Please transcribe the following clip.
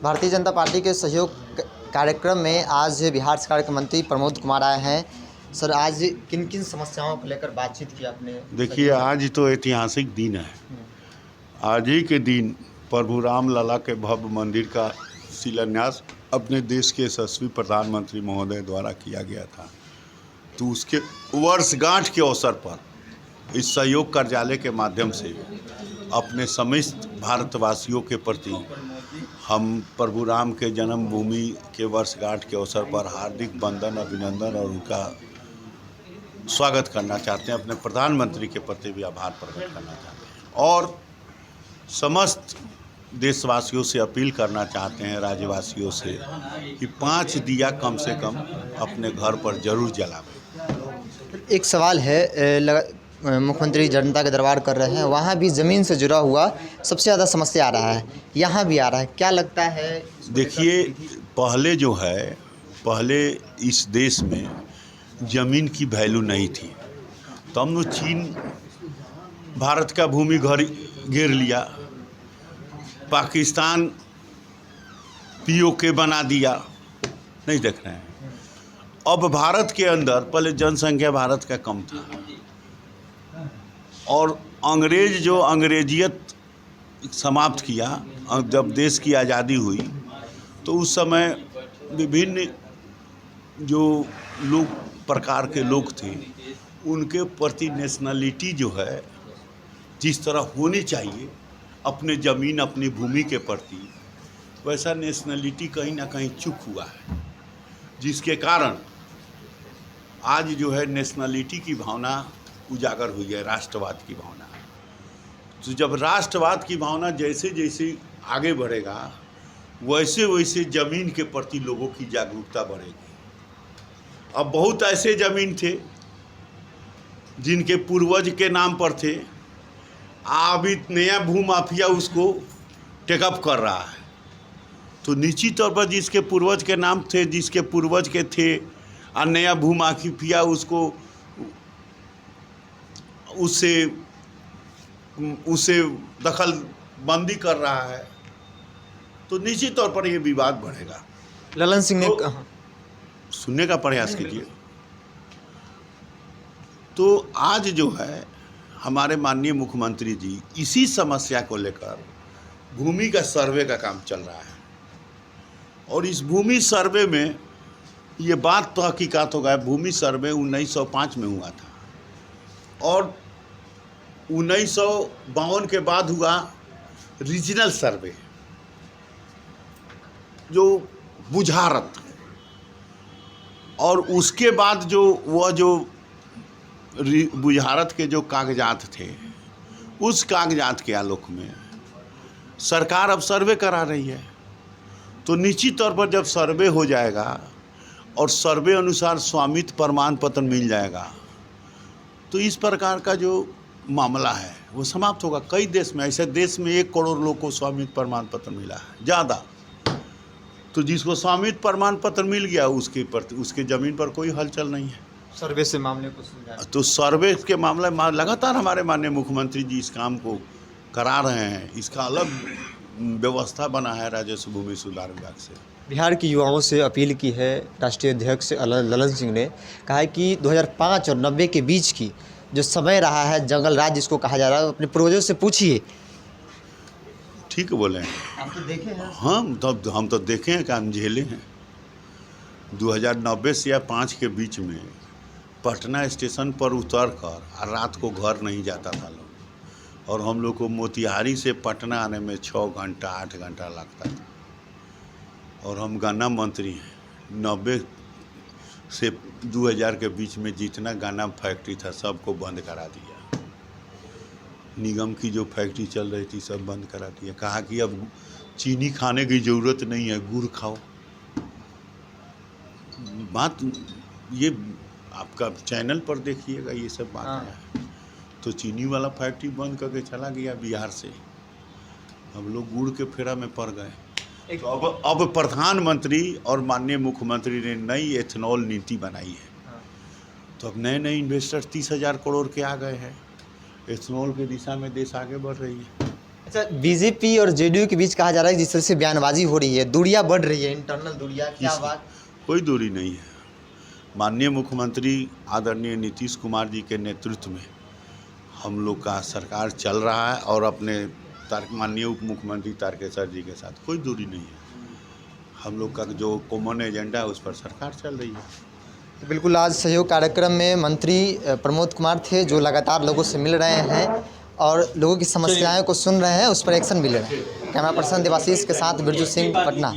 Bharatiya Janata party के सहयोग कार्यक्रम में आज बिहार सरकार के मंत्री प्रमोद कुमार आए हैं। सर, आज किन किन समस्याओं को लेकर बातचीत की आपने? देखिए, आज तो ऐतिहासिक दिन है। आज ही के दिन प्रभु राम लला के भव्य मंदिर का शिलान्यास अपने देश के यशस्वी प्रधानमंत्री महोदय द्वारा किया गया था। तो उसके वर्षगांठ के अवसर पर इस सहयोग कार्यालय के माध्यम से अपने समस्त भारतवासियों के प्रति हम प्रभु राम के जन्मभूमि के वर्षगांठ के अवसर पर हार्दिक वंदन, अभिनंदन और उनका स्वागत करना चाहते हैं। अपने प्रधानमंत्री के प्रति भी आभार प्रकट करना चाहते हैं और समस्त देशवासियों से अपील करना चाहते हैं, राज्यवासियों से, कि 5 दिया कम से कम अपने घर पर जरूर जलावें। एक सवाल है, मुख्यमंत्री जनता के दरबार कर रहे हैं, वहाँ भी ज़मीन से जुड़ा हुआ सबसे ज़्यादा समस्या आ रहा है, यहाँ भी आ रहा है, क्या लगता है? देखिए, पहले इस देश में ज़मीन की वैल्यू नहीं थी। तो हम लोग चीन भारत का भूमि घेर लिया, पाकिस्तान POK बना दिया, नहीं देख रहे हैं। अब भारत के अंदर पहले जनसंख्या भारत का कम था और अंग्रेज जो अंग्रेजियत समाप्त किया, जब देश की आज़ादी हुई तो उस समय विभिन्न जो प्रकार के लोग थे उनके प्रति नेशनलिटी जो है जिस तरह होनी चाहिए अपने ज़मीन अपनी भूमि के प्रति, वैसा नेशनलिटी कहीं ना कहीं चूक हुआ है, जिसके कारण आज जो है नेशनलिटी की भावना उजागर हुई है, राष्ट्रवाद की भावना। तो जब राष्ट्रवाद की भावना जैसे जैसे आगे बढ़ेगा वैसे वैसे ज़मीन के प्रति लोगों की जागरूकता बढ़ेगी। अब बहुत ऐसे ज़मीन थे जिनके पूर्वज के नाम पर थे, अभी नया भूमाफिया उसको टेकअप कर रहा है। तो निश्चित तौर पर जिसके पूर्वज के नाम थे, जिसके पूर्वज के थे, और नया भूमाफिया उसको उससे दखल बंदी कर रहा है, तो निश्चित तौर पर ये विवाद बढ़ेगा। ललन सिंह ने सुनने का प्रयास कीजिए। तो आज जो है हमारे माननीय मुख्यमंत्री जी इसी समस्या को लेकर भूमि का सर्वे का काम चल रहा है और इस भूमि सर्वे में ये बात तो हकीकत हो गया, भूमि सर्वे 1905 में हुआ था और 1952 के बाद हुआ रीजनल सर्वे, जो बुझारत, और उसके बाद जो बुझारत के जो कागजात थे उस कागजात के आलोक में सरकार अब सर्वे करा रही है। तो निश्चित तौर पर जब सर्वे हो जाएगा और सर्वे अनुसार स्वामित्व प्रमाण पत्र मिल जाएगा तो इस प्रकार का जो मामला है वो समाप्त होगा। कई देश में, ऐसे देश में 1 करोड़ लोग को स्वामित्व प्रमाण पत्र मिला है ज़्यादा। तो जिसको स्वामित्व प्रमाण पत्र मिल गया उसके ज़मीन पर कोई हलचल नहीं है। सर्वे से मामले को सुलझा, तो सर्वे के मामले में लगातार हमारे माननीय मुख्यमंत्री जी इस काम को करा रहे हैं। इसका अलग व्यवस्था बना है राजस्व भूमि सुधार विभाग से। बिहार के युवाओं से अपील की है राष्ट्रीय अध्यक्ष ललन सिंह ने, कहा है कि 2005 और 90 के बीच की जो समय रहा है, जंगल राज जिसको कहा जा रहा है, अपने पूर्वजों से पूछिए। ठीक बोले हैं, आप तो देखे हैं। हम तो देखे हैं कि हम झेले हैं। 2090 से या 5 के बीच में पटना स्टेशन पर उतर कर रात को घर नहीं जाता था लोग, और हम लोग को मोतिहारी से पटना आने में 6 घंटा 8 घंटा लगता था। और हम गन्ना मंत्री हैं। 90 से 2000 के बीच में जितना गन्ना फैक्ट्री था सबको बंद करा दिया। निगम की जो फैक्ट्री चल रही थी सब बंद करा दिया। कहा कि अब चीनी खाने की ज़रूरत नहीं है, गुड़ खाओ। बात ये आपका चैनल पर देखिएगा, ये सब बात है। तो चीनी वाला फैक्ट्री बंद करके चला गया बिहार से, हम लोग गुड़ के फेरा में पड़ गए। तो अब प्रधानमंत्री और माननीय मुख्यमंत्री ने नई एथेनॉल नीति बनाई है। तो अब नए इन्वेस्टर 30,000 करोड़ के आ गए हैं। एथेनॉल के दिशा में देश आगे बढ़ रही है। अच्छा, बीजेपी और जेडीयू के बीच कहा जा रहा है जिस तरह से बयानबाजी हो रही है, दूरियां बढ़ रही है, इंटरनल दूरियां, क्या किस- बात? कोई दूरी नहीं है। माननीय मुख्यमंत्री आदरणीय नीतीश कुमार जी के नेतृत्व में हम लोग का सरकार चल रहा है और अपने माननीय उप मुख्यमंत्री तारकेश्वर जी के साथ कोई दूरी नहीं है। हम लोग का जो कॉमन एजेंडा है उस पर सरकार चल रही है। बिल्कुल, आज सहयोग कार्यक्रम में मंत्री प्रमोद कुमार थे, जो लगातार लोगों से मिल रहे हैं और लोगों की समस्याओं को सुन रहे हैं, उस पर एक्शन भी ले रहे हैं। कैमरा पर्सन देवाशीष के साथ बिरजू सिंह, पटना।